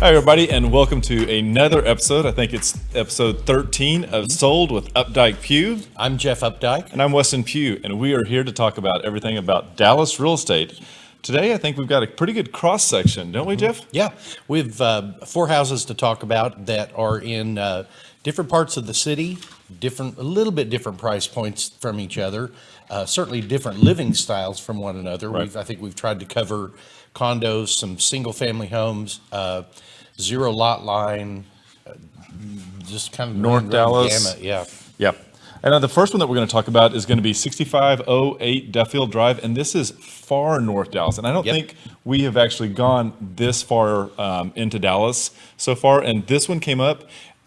Hi, everybody, and welcome to another episode. I think it's episode 13 of Sold with Updike Pugh. I'm Jeff Updike. And I'm Weston Pugh, and we are here to talk about everything about Dallas real estate. Today, I think we've got a pretty good cross-section, don't we, Jeff? Yeah, we've 4 houses to talk about that are in different parts of the city, a little bit different price points from each other, certainly different living styles from one another. Right. I think we've tried to cover condos, some single-family homes, zero lot line, just kind of North Dallas. gamut. Yeah. Yep. And the first one that we're going to talk about is going to be 6508 Duffield Drive, and this is far north Dallas. And I don't think we have actually gone this far into Dallas so far, and this one came up.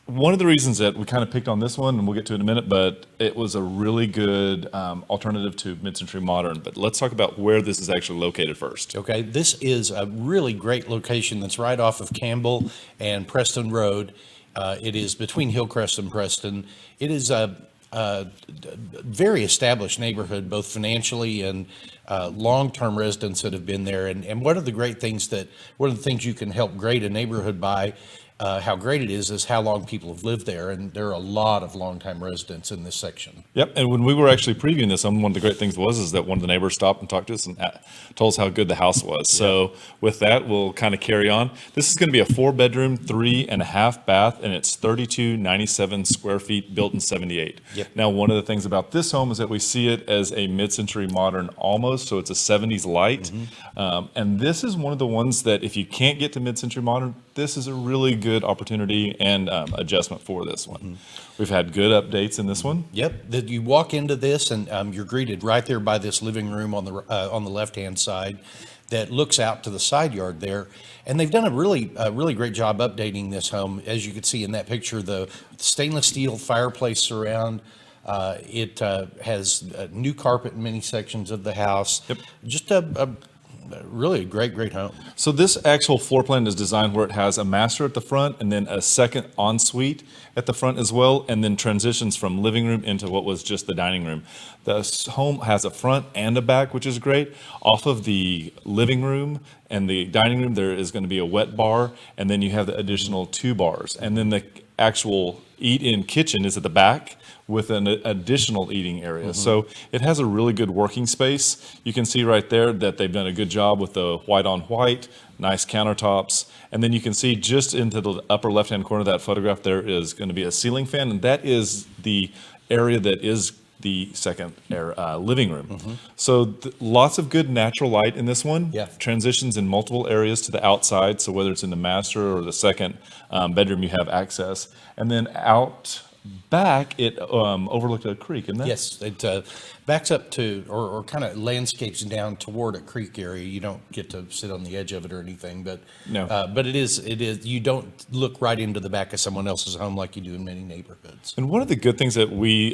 One of the reasons that we kind of picked on this one, and we'll get to it in a minute, but it was a really good alternative to mid-century modern. But let's talk about where this is actually located first. Okay, this is a really great location that's right off of Campbell and Preston Road. It is between Hillcrest and Preston. It is a very established neighborhood, both financially and long-term residents that have been there. And one of the things you can help grade a neighborhood by how great it is how long people have lived there, and there are a lot of longtime residents in this section. Yep, and when we were actually previewing this, one of the great things is that one of the neighbors stopped and talked to us and told us how good the house was. So with that, we'll kind of carry on. This is going to be a 4-bedroom, 3.5 bath, and it's 3297 square feet, built in 78. Yep. Now, one of the things about this home is that we see it as a mid-century modern almost, so it's a 70s light. And this is one of the ones that if you can't get to mid-century modern, this is a really good opportunity and adjustment for this one. We've had good updates in this one. Yep, that you walk into this and you're greeted right there by this living room on the left-hand side that looks out to the side yard there. And they've done a really great job updating this home. As you can see in that picture, the stainless steel fireplace surround. It has new carpet in many sections of the house. Yep. Just really a great home. So this actual floor plan is designed where it has a master at the front and then a second ensuite at the front as well, and then transitions from living room into what was just the dining room. The home has a front and a back, which is great. Off of the living room and the dining room, there is going to be a wet bar, and then you have the additional 2 bars. And then the actual eat-in kitchen is at the back with an additional eating area. So it has a really good working space. You can see right there that they've done a good job with the white on white, nice countertops. And then you can see just into the upper left-hand corner of that photograph, there is going to be a ceiling fan, and that is the area that is the second living room. So lots of good natural light in this one. Yeah. Transitions in multiple areas to the outside. So whether it's in the master or the second bedroom, you have access. And then out back, it overlooked a creek, isn't that? Yes, it backs up to, or kind of landscapes down toward a creek area. You don't get to sit on the edge of it or anything, but No. But it is. You don't look right into the back of someone else's home like you do in many neighborhoods. And one of the good things that we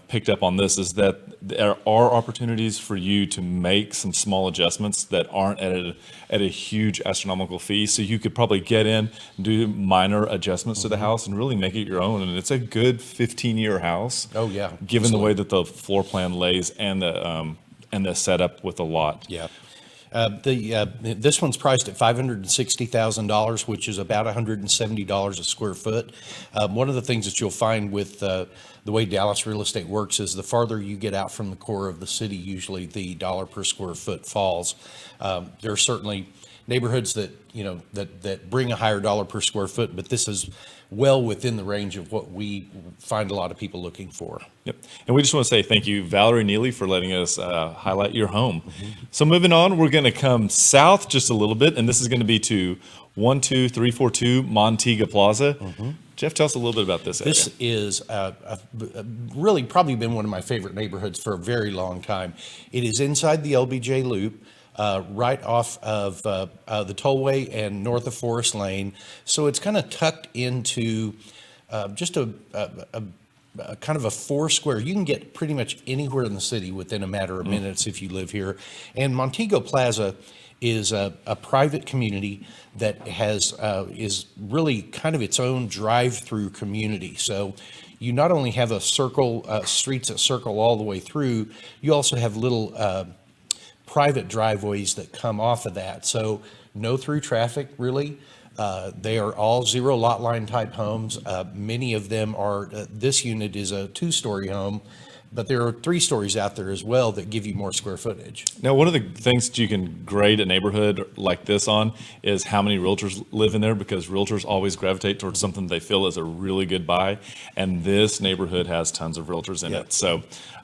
picked up on this is that there are opportunities for you to make some small adjustments that aren't at a huge astronomical fee. So you could probably get in, do minor adjustments to the house, and really make it your own. And it's a good 15-year house. Oh yeah, Given the way that the floor plan lays and the setup with the lot. Yeah. This one's priced at $560,000, which is about $170 a square foot. One of the things that you'll find with the way Dallas real estate works is the farther you get out from the core of the city, usually the dollar per square foot falls. There are certainly neighborhoods that, you know, that bring a higher dollar per square foot, but this is well within the range of what we find a lot of people looking for. Yep. And we just want to say thank you, Valerie Neely, for letting us highlight your home. So moving on, we're going to come south just a little bit, and this is going to be to 12342 Montega Plaza. Jeff, tell us a little bit about this area. This is really probably been one of my favorite neighborhoods for a very long time. It is inside the LBJ Loop, right off of the tollway and north of Forest Lane. So it's kind of tucked into just a kind of a four square. You can get pretty much anywhere in the city within a matter of minutes if you live here. And Montego Plaza is a private community that has is really kind of its own drive-through community. So you not only have a circle, streets that circle all the way through, you also have little private driveways that come off of that. So no through traffic, really. They are all zero lot line type homes. Many of them are, this unit is a 2-story home, but there are 3 stories out there as well that give you more square footage. Now, one of the things that you can grade a neighborhood like this on is how many realtors live in there, because realtors always gravitate towards something they feel is a really good buy. And this neighborhood has tons of realtors in it. So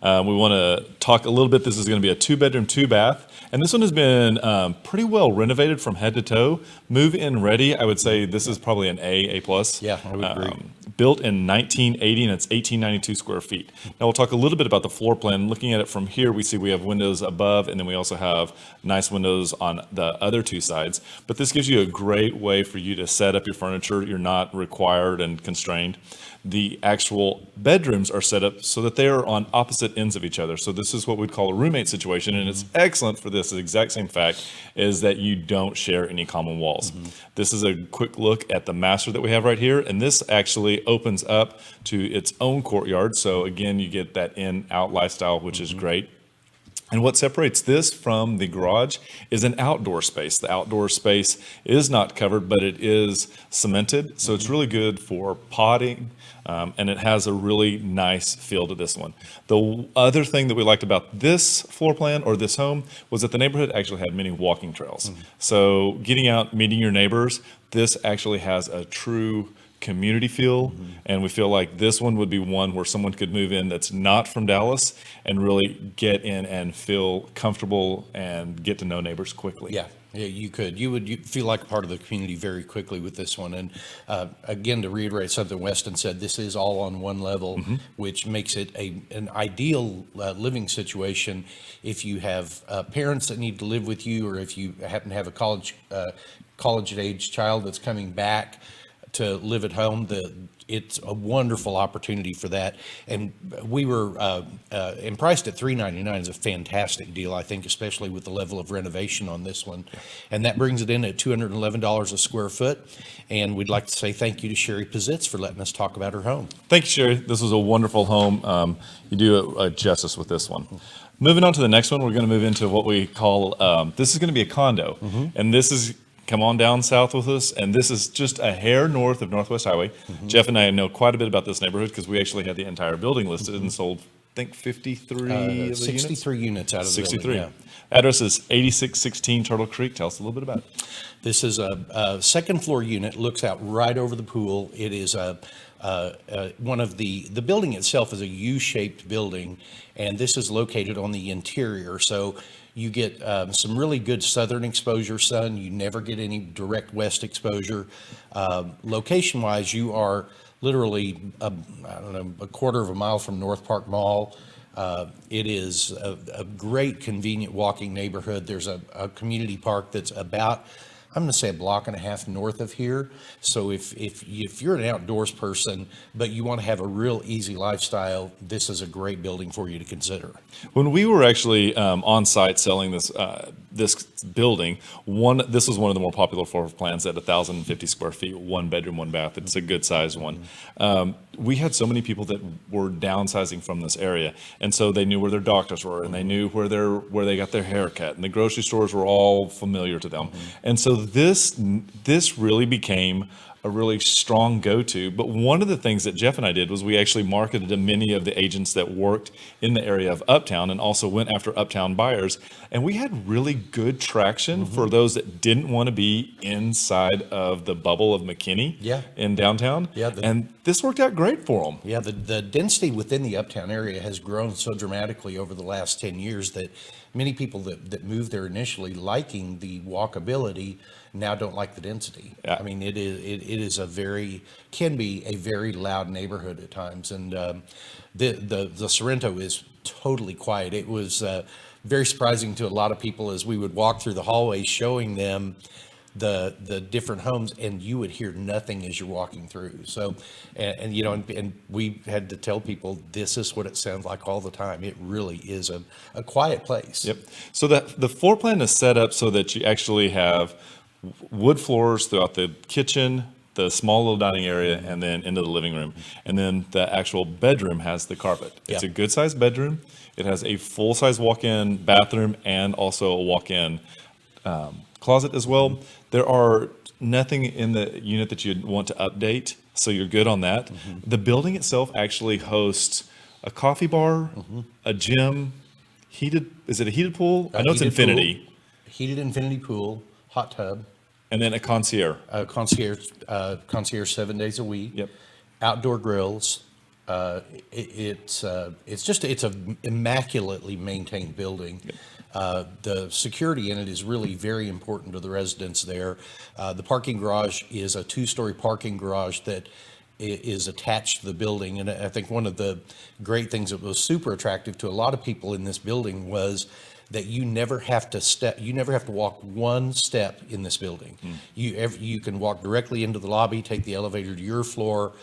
we want to talk a little bit. This is going to be a 2-bedroom, 2-bath. And this one has been pretty well renovated from head to toe. Move-in ready. I would say this is probably an A plus. Yeah, I would agree. Built in 1980, and it's 1892 square feet. Now we'll talk a little bit about the floor plan. Looking at it from here, we see we have windows above, and then we also have nice windows on the other 2 sides. But this gives you a great way for you to set up your furniture. You're not required and constrained. The actual bedrooms are set up so that they are on opposite ends of each other. So this is what we'd call a roommate situation, and it's excellent for this. The exact same fact is that you don't share any common walls. This is a quick look at the master that we have right here, and this actually opens up to its own courtyard. So again, you get that in-out lifestyle, which is great. And what separates this from the garage is an outdoor space. The outdoor space is not covered, but it is cemented. So it's really good for potting, and it has a really nice feel to this one. The other thing that we liked about this floor plan or this home was that the neighborhood actually had many walking trails. So getting out, meeting your neighbors, this actually has a true community feel, and we feel like this one would be one where someone could move in that's not from Dallas and really get in and feel comfortable and get to know neighbors quickly. Yeah, you could. You'd feel like a part of the community very quickly with this one. And again, to reiterate something Weston said, this is all on one level, which makes it an ideal living situation if you have parents that need to live with you, or if you happen to have a college-age child that's coming back to live at home. It's a wonderful opportunity for that. And we were and priced at $399 is a fantastic deal, I think, especially with the level of renovation on this one. And that brings it in at $211 a square foot. And we'd like to say thank you to Sherry Pizitz for letting us talk about her home. Thank you, Sherry. This was a wonderful home. You do justice with this one. Moving on to the next one, we're going to move into what we call, this is going to be a condo. And this is, come on down south with us, and this is just a hair north of Northwest Highway. Jeff and I know quite a bit about this neighborhood because we actually had the entire building listed and sold, I think, 53 of the 63 units out of the 63. building, Address is 8616 Turtle Creek. Tell us a little bit about it. This is a second floor unit, looks out right over the pool. It is one of the building itself is a U-shaped building, and this is located on the interior. So you get some really good southern exposure sun. You never get any direct west exposure. Location-wise, you are literally, I don't know, a quarter of a mile from North Park Mall. It is a great, convenient walking neighborhood. There's a community park that's about, I'm going to say, a block and a half north of here. So if you're an outdoors person, but you want to have a real easy lifestyle, this is a great building for you to consider. When we were actually on site selling this this building, this was one of the more popular floor plans at 1,050 square feet, 1 bedroom, 1 bath. It's a good sized one. We had so many people that were downsizing from this area, and so they knew where their doctors were, and they knew where they got their hair cut, and the grocery stores were all familiar to them. And so this really became a really strong go-to. But one of the things that Jeff and I did was we actually marketed to many of the agents that worked in the area of Uptown and also went after Uptown buyers. And we had really good traction for those that didn't want to be inside of the bubble of McKinney in downtown. And this worked out great for them. Yeah, the density within the Uptown area has grown so dramatically over the last 10 years that many people that moved there initially liking the walkability now don't like the density. I mean, it is can be a very loud neighborhood at times, and the Sorrento is totally quiet. It was very surprising to a lot of people as we would walk through the hallways showing them the different homes, and you would hear nothing as you're walking through. So, and we had to tell people this is what it sounds like all the time. It really is a quiet place. Yep. So the floor plan is set up so that you actually have wood floors throughout the kitchen, the small little dining area, and then into the living room. And then the actual bedroom has the carpet. It's a good sized bedroom. It has a full size walk-in bathroom and also a walk-in closet as well. There are nothing in the unit that you'd want to update, so you're good on that. The building itself actually hosts a coffee bar, a gym, is it a heated pool? I know it's infinity. Pool, heated infinity pool, hot tub. And then a concierge. Concierge 7 days a week. Yep. Outdoor grills. It's a immaculately maintained building. The security in it is really very important to the residents there. The parking garage is a 2-story parking garage that is attached to the building. And I think one of the great things that was super attractive to a lot of people in this building was that you never have to walk one step in this building. You can walk directly into the lobby, take the elevator to your floor.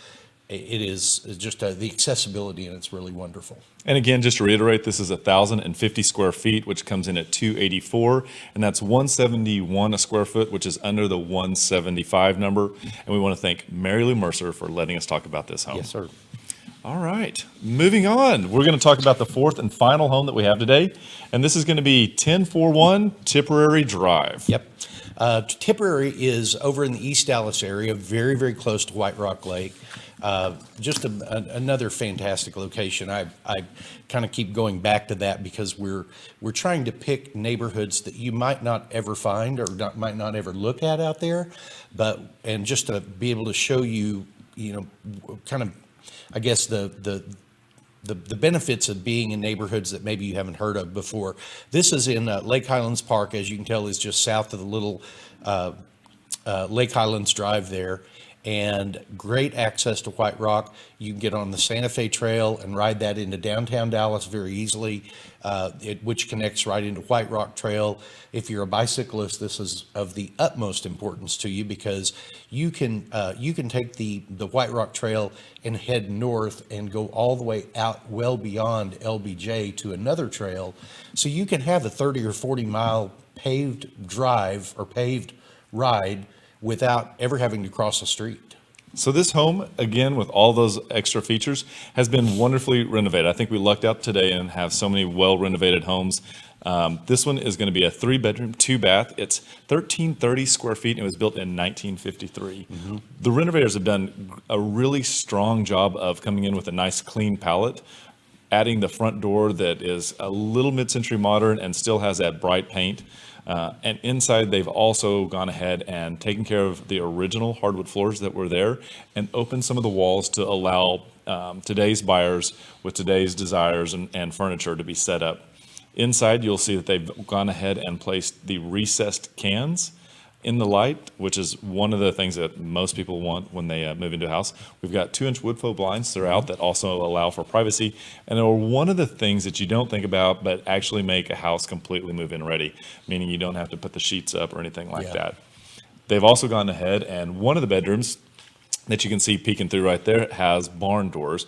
It is just the accessibility, and it's really wonderful. And again, just to reiterate, this is 1,050 square feet, which comes in at $284, and that's $171 a square foot, which is under the $175 number. And we want to thank Mary Lou Mercer for letting us talk about this home. Yes, sir. All right, moving on. We're going to talk about the fourth and final home that we have today, and this is going to be 1041 Tipperary Drive. Yep. Tipperary is over in the East Dallas area, very, very close to White Rock Lake. Just another fantastic location. I kind of keep going back to that because we're trying to pick neighborhoods that you might not ever find or might not ever look at out there, and just to be able to show you, kind of, I guess the benefits of being in neighborhoods that maybe you haven't heard of before. This is in Lake Highlands Park, as you can tell, is just south of the little Lake Highlands Drive there. And great access to White Rock. You can get on the Santa Fe Trail and ride that into downtown Dallas very easily, which connects right into White Rock Trail. If you're a bicyclist, this is of the utmost importance to you because you can take the White Rock Trail and head north and go all the way out well beyond LBJ to another trail. So you can have a 30 or 40 mile paved drive or paved ride without ever having to cross the street. So this home, again, with all those extra features, has been wonderfully renovated. I think we lucked out today and have so many well-renovated homes. This one is going to be a 3-bedroom, 2-bath. It's 1,330 square feet, and it was built in 1953. The renovators have done a really strong job of coming in with a nice, clean palette, adding the front door that is a little mid-century modern and still has that bright paint. And inside, they've also gone ahead and taken care of the original hardwood floors that were there and opened some of the walls to allow today's buyers with today's desires and furniture to be set up. Inside, you'll see that they've gone ahead and placed the recessed cans in the light, which is one of the things that most people want when they move into a house. We've got 2-inch wood faux blinds throughout that also allow for privacy. And they're one of the things that you don't think about, but actually make a house completely move-in ready, meaning you don't have to put the sheets up or anything like that. They've also gone ahead, and one of the bedrooms that you can see peeking through right there has barn doors.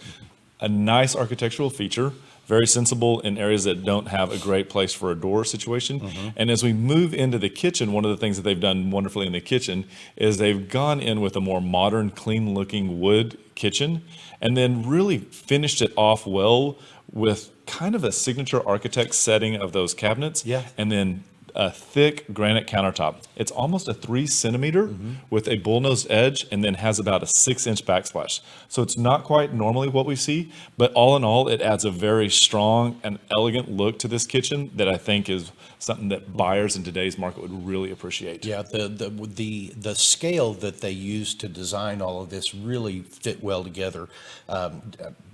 A nice architectural feature. Very sensible in areas that don't have a great place for a door situation. And as we move into the kitchen, one of the things that they've done wonderfully in the kitchen is they've gone in with a more modern, clean-looking wood kitchen and then really finished it off well with kind of a signature architect setting of those cabinets. And then a thick granite countertop. It's almost a 3 centimeter with a bullnose edge, and then has about a 6-inch backsplash. So it's not quite normally what we see, but all in all, it adds a very strong and elegant look to this kitchen that I think is something that buyers in today's market would really appreciate. Yeah, the scale that they use to design all of this really fit well together.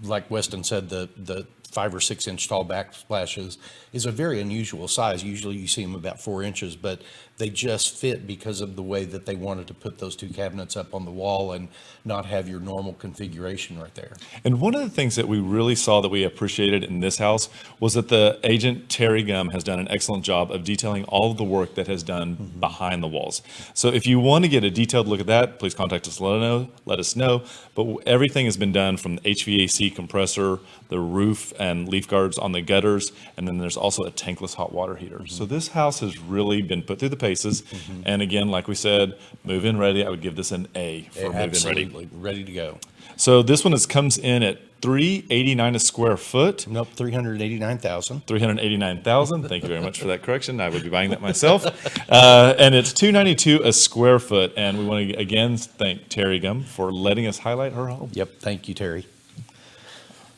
Like Weston said, the 5 or 6 inch tall backsplashes is a very unusual size. Usually you see them about 4 inches, but they just fit because of the way that they wanted to put those two cabinets up on the wall and not have your normal configuration right there. And one of the things that we really saw that we appreciated in this house was that the agent, Terry Gum, has done an excellent job of detailing all of the work that has done behind the walls. So if you want to get a detailed look at that, please contact us, let us know. But everything has been done from the HVAC compressor, the roof and leaf guards on the gutters, and then there's also a tankless hot water heater. So this house has really been put through the paces. And again, like we said, move-in ready. I would give this an A for move-in ready. Absolutely, ready to go. So this one comes in at $389 a square foot. Nope, 389,000. 389,000. Thank you very much for that correction. I would be buying that myself. And it's $292 a square foot. And we want to again thank Terry Gum for letting us highlight her home. Yep, thank you, Terry.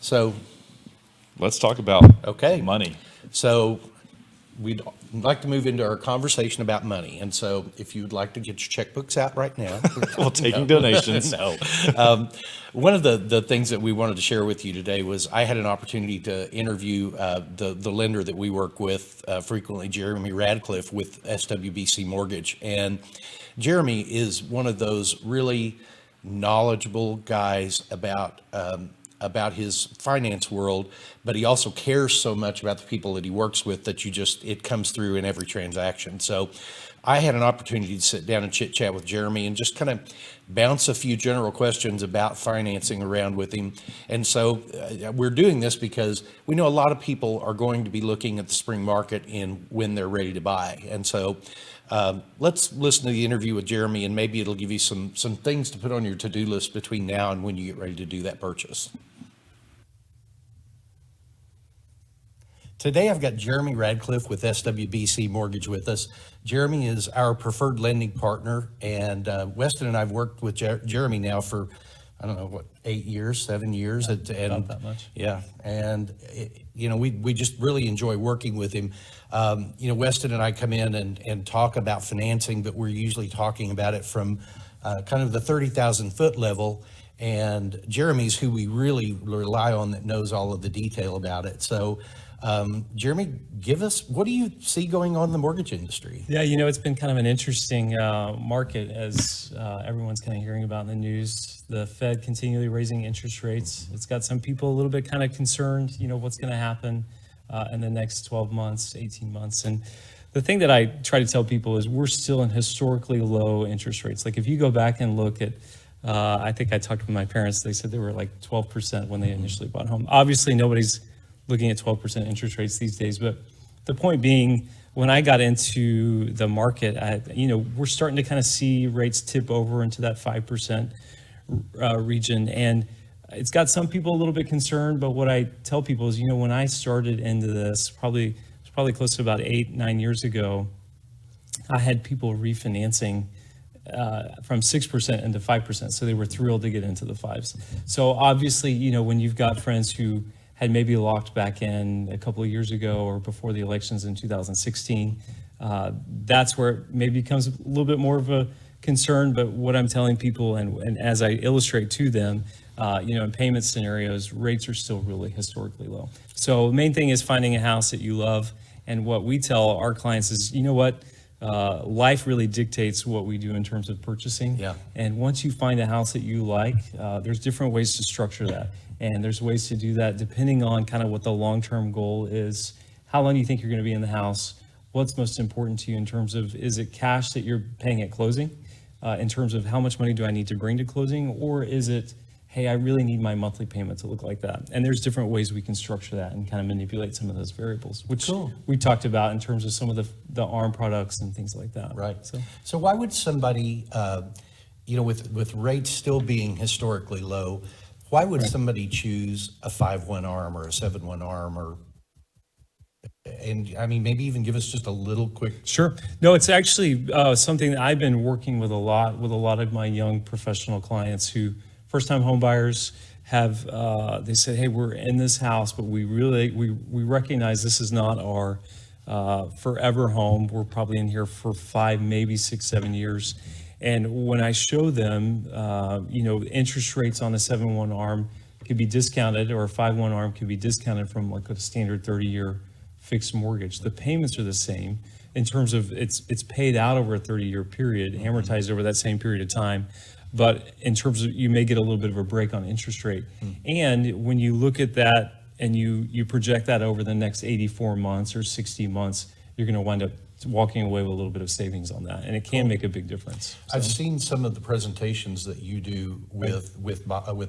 So, Let's talk about okay. money. So we'd like to move into our conversation about money. And so if you'd like to get your checkbooks out right now. Well, taking donations. No. One of the things that we wanted to share with you today was I had an opportunity to interview the lender that we work with frequently, Jeremy Radcliffe with SWBC Mortgage. And Jeremy is one of those really knowledgeable guys about his finance world, but he also cares so much about the people that he works with that it comes through in every transaction. So I had an opportunity to sit down and chit chat with Jeremy and just kind of bounce a few general questions about financing around with him. And so we're doing this because we know a lot of people are going to be looking at the spring market when they're ready to buy. And so let's listen to the interview with Jeremy, and maybe it'll give you some things to put on your to-do list between now and when you get ready to do that purchase. Today, I've got Jeremy Radcliffe with SWBC Mortgage with us. Jeremy is our preferred lending partner, and Weston and I have worked with Jeremy now for, 8 years, 7 years. Not that much. Yeah, and we just really enjoy working with him. Weston and I come in and talk about financing, but we're usually talking about it from kind of the 30,000 foot level. And Jeremy's who we really rely on, that knows all of the detail about it. So, Jeremy, what do you see going on in the mortgage industry? Yeah, it's been kind of an interesting market, as everyone's kind of hearing about in the news. The Fed continually raising interest rates. It's got some people a little bit kind of concerned, what's going to happen in the next 12 months, 18 months. And the thing that I try to tell people is we're still in historically low interest rates. Like if you go back and look at, I think I talked with my parents, they said they were like 12% when they initially bought home. Obviously, nobody's looking at 12% interest rates these days. But the point being, when I got into the market, we're starting to kind of see rates tip over into that 5% region. And it's got some people a little bit concerned, but what I tell people is, when I started into this, probably close to about 8-9 years ago, I had people refinancing from 6% into 5%. So they were thrilled to get into the fives. So obviously, when you've got friends who had maybe locked back in a couple of years ago or before the elections in 2016, that's where it maybe becomes a little bit more of a concern. But what I'm telling people, and as I illustrate to them, in payment scenarios, rates are still really historically low. So the main thing is finding a house that you love. And what we tell our clients is, life really dictates what we do in terms of purchasing. Yeah. And once you find a house that you like, there's different ways to structure that. And there's ways to do that depending on kind of what the long-term goal is, how long you think you're going to be in the house, what's most important to you in terms of, is it cash that you're paying at closing, in terms of how much money do I need to bring to closing, or is it, hey, I really need my monthly payment to look like that. And there's different ways we can structure that and kind of manipulate some of those variables, which we talked about in terms of some of the ARM products and things like that. Right. So why would somebody, with rates still being historically low, why would somebody choose a 5-1 ARM or a 7-1 ARM or And I mean, maybe even give us just a little quick. Sure. No, it's actually something that I've been working with a lot of my young professional clients who first-time home buyers have. They said, "Hey, we're in this house, but we recognize this is not our forever home. We're probably in here for 5, maybe 6, 7 years." And when I show them, interest rates on a 7/1 ARM could be discounted, or a 5/1 ARM could be discounted from like a standard 30-year fixed mortgage. The payments are the same in terms of it's paid out over a 30-year period, amortized over that same period of time. But in terms of, you may get a little bit of a break on interest rate. And when you look at that and you project that over the next 84 months or 60 months, you're going to wind up walking away with a little bit of savings on that. And it can make a big difference. So. I've seen some of the presentations that you do with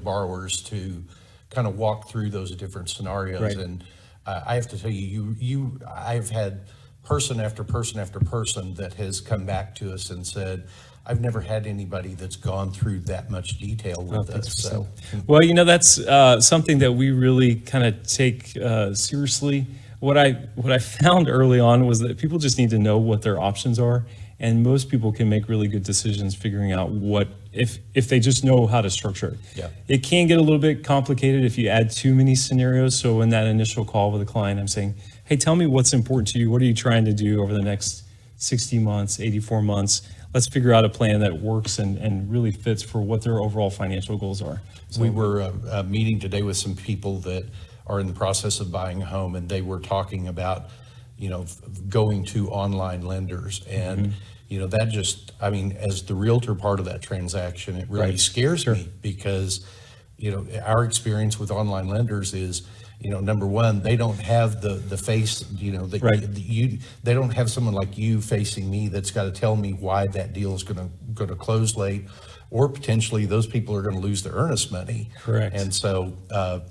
borrowers to kind of walk through those different scenarios. Right. And I have to tell you, I've had person after person after person that has come back to us and said, I've never had anybody that's gone through that much detail with us. So, well, that's something that we really kind of take seriously. What I found early on was that people just need to know what their options are, and most people can make really good decisions figuring out what if they just know how to structure it. Yeah. It can get a little bit complicated if you add too many scenarios. So in that initial call with a client, I'm saying, hey, tell me what's important to you. What are you trying to do over the next 60 months, 84 months? Let's figure out a plan that works and really fits for what their overall financial goals are. So we were meeting today with some people that are in the process of buying a home, and they were talking about, going to online lenders. And, that just, as the realtor part of that transaction, it really scares me because, our experience with online lenders is, number one, they don't have the face, they don't have someone like you facing me that's got to tell me why that deal is going to close late, or potentially those people are going to lose their earnest money. Correct. And so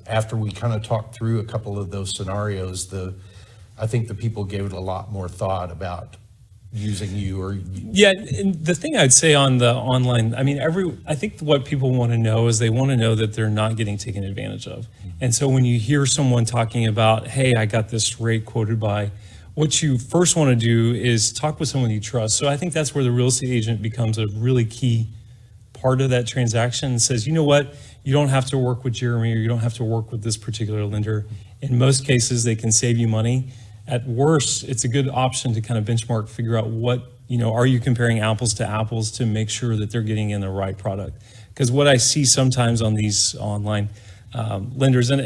after we kind of talked through a couple of those scenarios, I think the people gave it a lot more thought about using you. Yeah, and the thing I'd say on the online, I think what people want to know is they want to know that they're not getting taken advantage of. And so when you hear someone talking about, hey, I got this rate quoted by, what you first want to do is talk with someone you trust. So I think that's where the real estate agent becomes a really key part of that transaction, and says, you know what, you don't have to work with Jeremy, or you don't have to work with this particular lender. In most cases, they can save you money. At worst, it's a good option to kind of benchmark, figure out what, are you comparing apples to apples to make sure that they're getting in the right product? Because what I see sometimes on these online lenders, and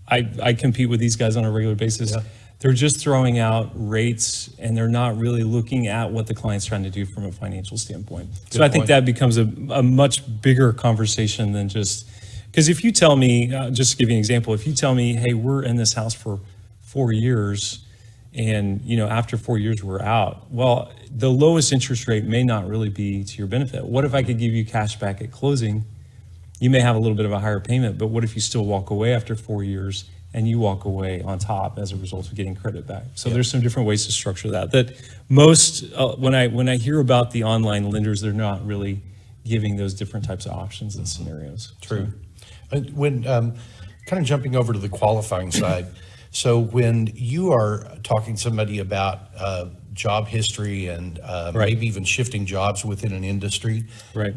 I compete with these guys on a regular basis. Yeah. They're just throwing out rates, and they're not really looking at what the client's trying to do from a financial standpoint. So I think that becomes a much bigger conversation than just, because if you tell me, just to give you an example, if you tell me, hey, we're in this house for 4 years, and after 4 years we're out, well, the lowest interest rate may not really be to your benefit. What if I could give you cash back at closing? You may have a little bit of a higher payment, but what if you still walk away after 4 years and you walk away on top as a result of getting credit back? So there's some different ways to structure that. That most, when I hear about the online lenders, they're not really giving those different types of options and scenarios. True. So. When kind of jumping over to the qualifying side, so when you are talking to somebody about job history and maybe even shifting jobs within an industry, what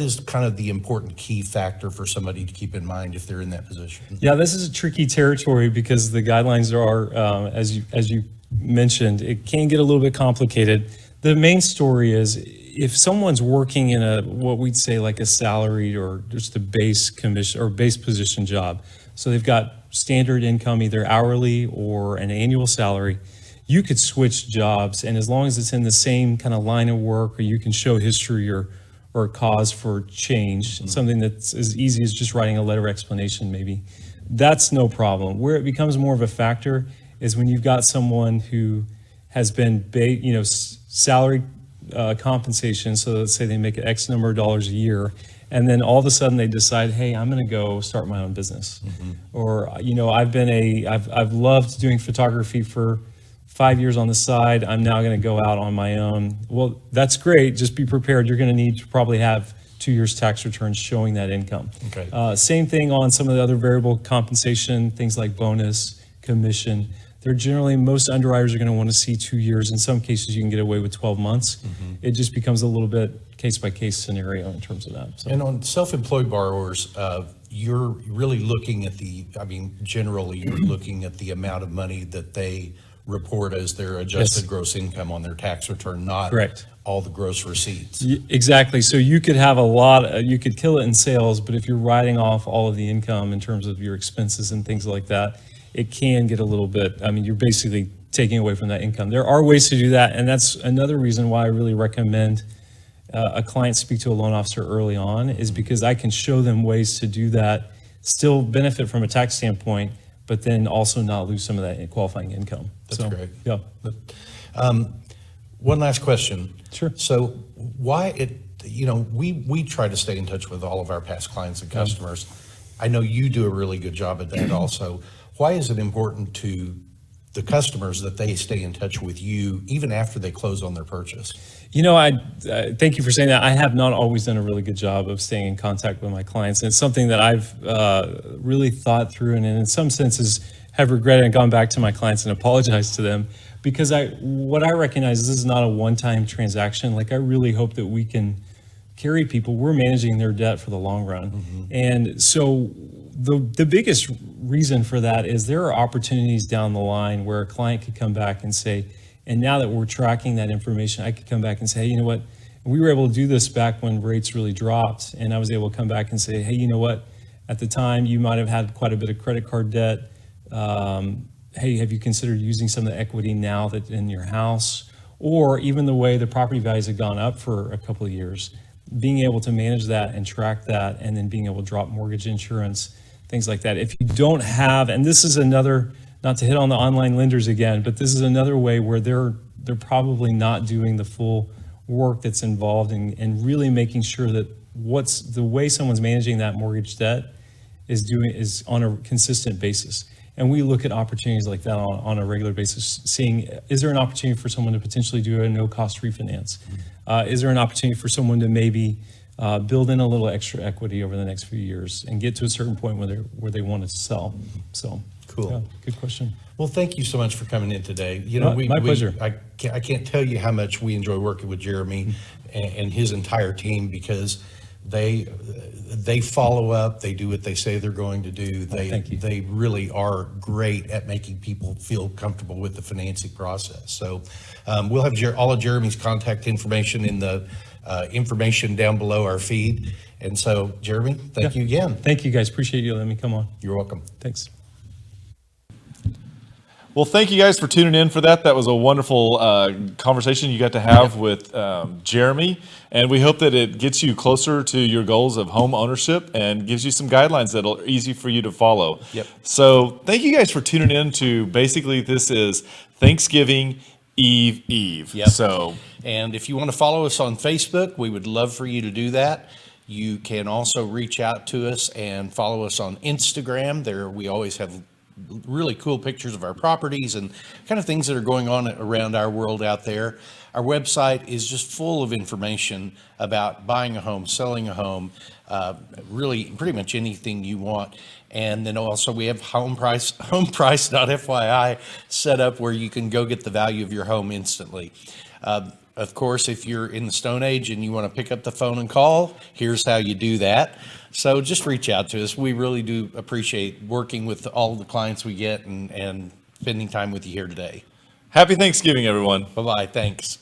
is kind of the important key factor for somebody to keep in mind if they're in that position? Yeah, this is a tricky territory because the guidelines are, as you mentioned, it can get a little bit complicated. The main story is if someone's working in what we'd say like a salaried or just a base commission or base position job, so they've got standard income, either hourly or an annual salary, you could switch jobs, and as long as it's in the same kind of line of work, or you can show history or a cause for change, something that's as easy as just writing a letter of explanation maybe, that's no problem. Where it becomes more of a factor is when you've got someone who has been salary compensation, so let's say they make X number of dollars a year, and then all of a sudden they decide, hey, I'm going to go start my own business. Or, I've loved doing photography for 5 years on the side. I'm now going to go out on my own. Well, that's great. Just be prepared. You're going to need to probably have 2 years tax returns showing that income. Okay. Same thing on some of the other variable compensation, things like bonus, commission. They're generally, most underwriters are going to want to see 2 years. In some cases, you can get away with 12 months. It just becomes a little bit case-by-case scenario in terms of that. So. And on self-employed borrowers, you're really looking at generally you're looking at the amount of money that they report as their adjusted gross income on their tax return, not Correct. all the gross receipts. Exactly. So you could have you could kill it in sales, but if you're writing off all of the income in terms of your expenses and things like that, it can get a little bit, you're basically taking away from that income. There are ways to do that, and that's another reason why I really recommend a client speak to a loan officer early on, is because I can show them ways to do that, still benefit from a tax standpoint, but then also not lose some of that qualifying income. That's great. Yeah. One last question. Sure. So we try to stay in touch with all of our past clients and customers. I know you do a really good job at that also. Why is it important to the customers that they stay in touch with you even after they close on their purchase? I thank you for saying that. I have not always done a really good job of staying in contact with my clients. And it's something that I've really thought through, and in some senses have regretted and gone back to my clients and apologized to them, because what I recognize is this is not a one-time transaction. Like, I really hope that we can carry people. We're managing their debt for the long run. And so the biggest reason for that is there are opportunities down the line where a client could come back and say, and now that we're tracking that information, I could come back and say, hey, you know what, we were able to do this back when rates really dropped. And I was able to come back and say, hey, you know what, at the time you might have had quite a bit of credit card debt. Hey, have you considered using some of the equity now that's in your house? Or even the way the property values have gone up for a couple of years, being able to manage that and track that, and then being able to drop mortgage insurance, things like that. If you don't have, and this is another, not to hit on the online lenders again, but this is another way where they're probably not doing the full work that's involved in really making sure that what's the way someone's managing that mortgage debt is on a consistent basis. And we look at opportunities like that on a regular basis, seeing, is there an opportunity for someone to potentially do a no-cost refinance? Is there an opportunity for someone to maybe build in a little extra equity over the next few years and get to a certain point where they want to sell? So, cool. Yeah, good question. Well, thank you so much for coming in today. My pleasure. I can't tell you how much we enjoy working with Jeremy and his entire team, because they follow up, they do what they say they're going to do. Thank you. They really are great at making people feel comfortable with the financing process. So we'll have all of Jeremy's contact information in the information down below our feed. And so, Jeremy, thank you again. Thank you, guys. Appreciate you letting me come on. You're welcome. Thanks. Well, thank you guys for tuning in for that. That was a wonderful conversation you got to have with Jeremy, and we hope that it gets you closer to your goals of home ownership and gives you some guidelines that are easy for you to follow. Yep. So thank you guys for tuning in to, basically, this is Thanksgiving Eve. Yep. So, and if you want to follow us on Facebook, we would love for you to do that. You can also reach out to us and follow us on Instagram. There we always have really cool pictures of our properties and kind of things that are going on around our world out there. Our website is just full of information about buying a home, selling a home, really pretty much anything you want. And then also we have homeprice.fyi set up where you can go get the value of your home instantly. Of course, if you're in the Stone Age and you want to pick up the phone and call, here's how you do that. So just reach out to us. We really do appreciate working with all the clients we get and spending time with you here today. happy Thanksgiving, everyone. Bye-bye. Thanks.